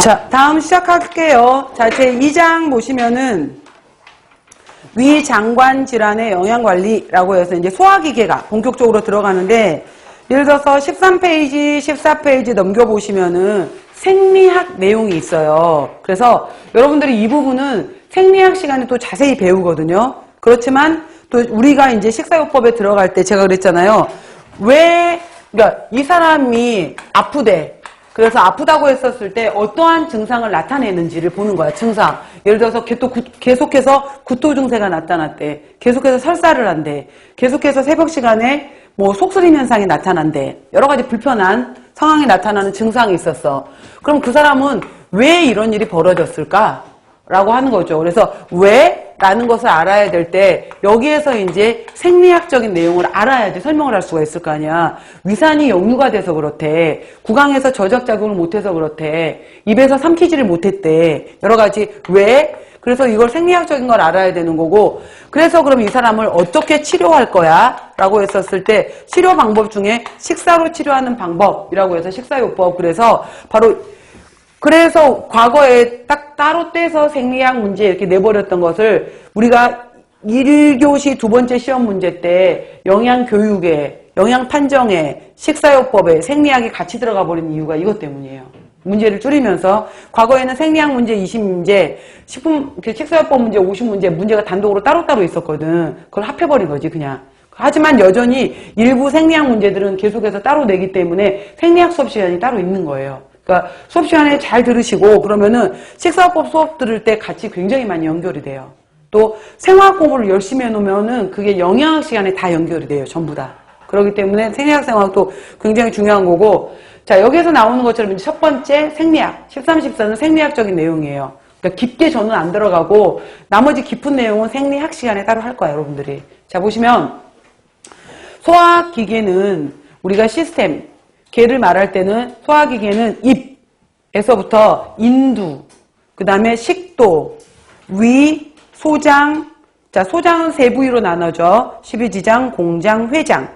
자, 다음 시작할게요. 자, 제 2장 보시면은 위장관 질환의 영양관리라고 해서 이제 소화기계가 본격적으로 들어가는데, 예를 들어서 13페이지, 14페이지 넘겨보시면은 생리학 내용이 있어요. 그래서 여러분들이 이 부분은 생리학 시간에 또 자세히 배우거든요. 그렇지만 또 우리가 이제 식사요법에 들어갈 때 제가 그랬잖아요. 그러니까 이 사람이 아프대. 그래서 아프다고 했었을 때 어떠한 증상을 나타내는지를 보는 거야, 증상. 예를 들어서 계속해서 구토 증세가 나타났대. 계속해서 설사를 한대. 계속해서 새벽 시간에 뭐 속쓰림 현상이 나타난대. 여러 가지 불편한 상황이 나타나는 증상이 있었어. 그럼 그 사람은 왜 이런 일이 벌어졌을까? 라고 하는 거죠. 그래서 왜? 라는 것을 알아야 될 때 여기에서 이제 생리학적인 내용을 알아야지 설명을 할 수가 있을 거 아니야. 위산이 역류가 돼서 그렇대. 구강에서 저적작용을 못해서 그렇대. 입에서 삼키지를 못했대. 여러 가지 왜? 그래서 이걸 생리학적인 걸 알아야 되는 거고, 그래서 그럼 이 사람을 어떻게 치료할 거야? 라고 했었을 때 치료 방법 중에 식사로 치료하는 방법이라고 해서 식사요법. 그래서 과거에 딱 따로 떼서 생리학 문제 이렇게 내버렸던 것을 우리가 1교시 두 번째 시험 문제 때 영양교육에, 영양판정에, 식사요법에 생리학이 같이 들어가 버린 이유가 이것 때문이에요. 문제를 줄이면서 과거에는 생리학 문제 20문제, 식사요법 문제 50문제, 문제가 단독으로 따로따로 있었거든. 그걸 합해버린 거지 그냥. 하지만 여전히 일부 생리학 문제들은 계속해서 따로 내기 때문에 생리학 수업 시간이 따로 있는 거예요. 그러니까 수업 시간에 잘 들으시고 그러면은 식사요법 수업 들을 때 같이 굉장히 많이 연결이 돼요. 또 생화학 공부를 열심히 해놓으면은 그게 영양학 시간에 다 연결이 돼요. 전부 다. 그렇기 때문에 생리학 생화학도 굉장히 중요한 거고, 자, 여기에서 나오는 것처럼 이제 첫 번째 생리학, 13, 14는 생리학적인 내용이에요. 그러니까 깊게 저는 안 들어가고 나머지 깊은 내용은 생리학 시간에 따로 할 거예요, 여러분들이. 자, 보시면 소화기계는 우리가 시스템, 개를 말할 때는 소화기계는 입에서부터 인두, 그 다음에 식도, 위, 소장. 자, 소장은 세 부위로 나눠져. 십이지장, 공장, 회장.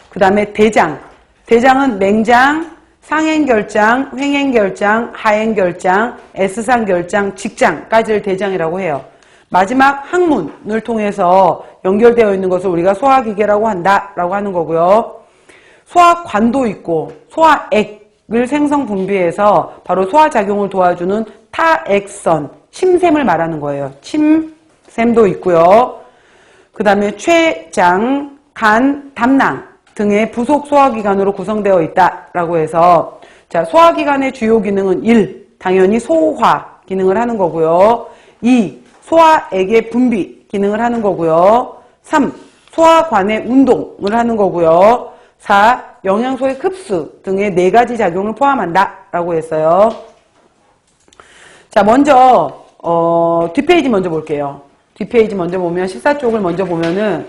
그 다음에 대장. 대장은 냉장, 상행결장, 횡행결장, 하행결장, S상결장, 직장까지를 대장이라고 해요. 마지막 항문을 통해서 연결되어 있는 것을 우리가 소화기계라고 한다라고 하는 거고요. 소화관도 있고 소화액을 생성 분비해서 바로 소화작용을 도와주는 타액선, 침샘을 말하는 거예요. 침샘도 있고요. 그 다음에 췌장, 간, 담낭 등의 부속 소화기관으로 구성되어 있다라고 해서, 자, 소화기관의 주요 기능은 1. 당연히 소화 기능을 하는 거고요. 2. 소화액의 분비 기능을 하는 거고요. 3. 소화관의 운동을 하는 거고요. 4. 영양소의 흡수 등의 4가지 작용을 포함한다라고 했어요. 자, 먼저 뒷페이지 먼저 볼게요. 뒷페이지 먼저 보면 14쪽을 먼저 보면은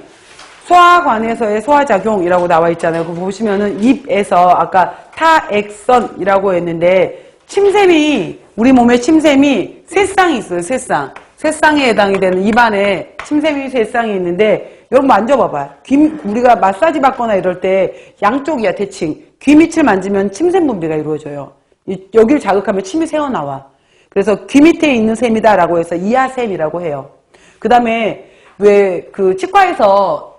소화관에서의 소화작용이라고 나와 있잖아요. 그거 보시면은 입에서 아까 타액선이라고 했는데, 침샘이, 우리 몸에 침샘이 세 쌍이 있어요. 세 쌍. 세 쌍에 해당이 되는 입안에 침샘이 세 쌍이 있는데, 여러분 만져봐봐. 우리가 마사지 받거나 이럴 때 양쪽이야, 대칭. 귀 밑을 만지면 침샘 분비가 이루어져요. 여기를 자극하면 침이 새어나와. 그래서 귀 밑에 있는 샘이다라고 해서 이하샘이라고 해요. 그 다음에 왜 그 치과에서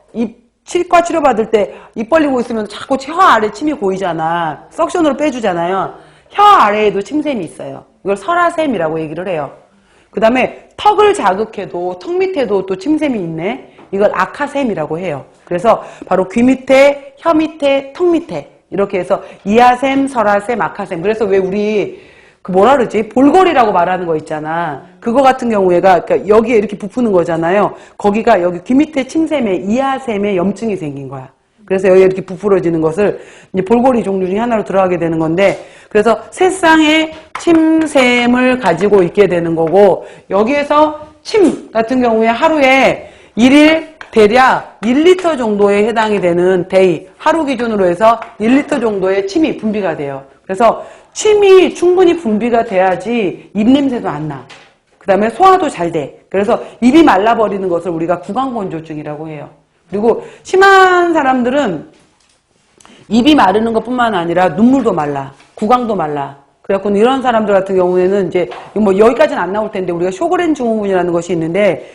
치과 치료받을 때 입 벌리고 있으면 자꾸 혀 아래 침이 고이잖아. 석션으로 빼주잖아요. 혀 아래에도 침샘이 있어요. 이걸 설하샘이라고 얘기를 해요. 그 다음에 턱을 자극해도 턱 밑에도 또 침샘이 있네. 이걸 악하샘이라고 해요. 그래서 바로 귀 밑에, 혀 밑에, 턱 밑에 이렇게 해서 이하샘, 설하샘, 악하샘. 그래서 왜 우리 그 뭐라 그러지? 볼거리라고 말하는 거 있잖아. 그거 같은 경우에가 그러니까 여기에 이렇게 부푸는 거잖아요. 거기가 여기 귀 밑에 침샘에 이하샘에 염증이 생긴 거야. 그래서 여기 이렇게 부풀어지는 것을 이제 볼거리 종류 중에 하나로 들어가게 되는 건데, 그래서 세 쌍의 침샘을 가지고 있게 되는 거고, 여기에서 침 같은 경우에 하루에 1일 대략 1리터 정도에 해당이 되는 데이, 하루 기준으로 해서 1리터 정도의 침이 분비가 돼요. 그래서 침이 충분히 분비가 돼야지 입냄새도 안 나. 그 다음에 소화도 잘 돼. 그래서 입이 말라버리는 것을 우리가 구강건조증이라고 해요. 그리고 심한 사람들은 입이 마르는 것뿐만 아니라 눈물도 말라, 구강도 말라. 그래갖고 이런 사람들 같은 경우에는 이제 뭐 여기까지는 안 나올 텐데 우리가 쇼그렌 증후군이라는 것이 있는데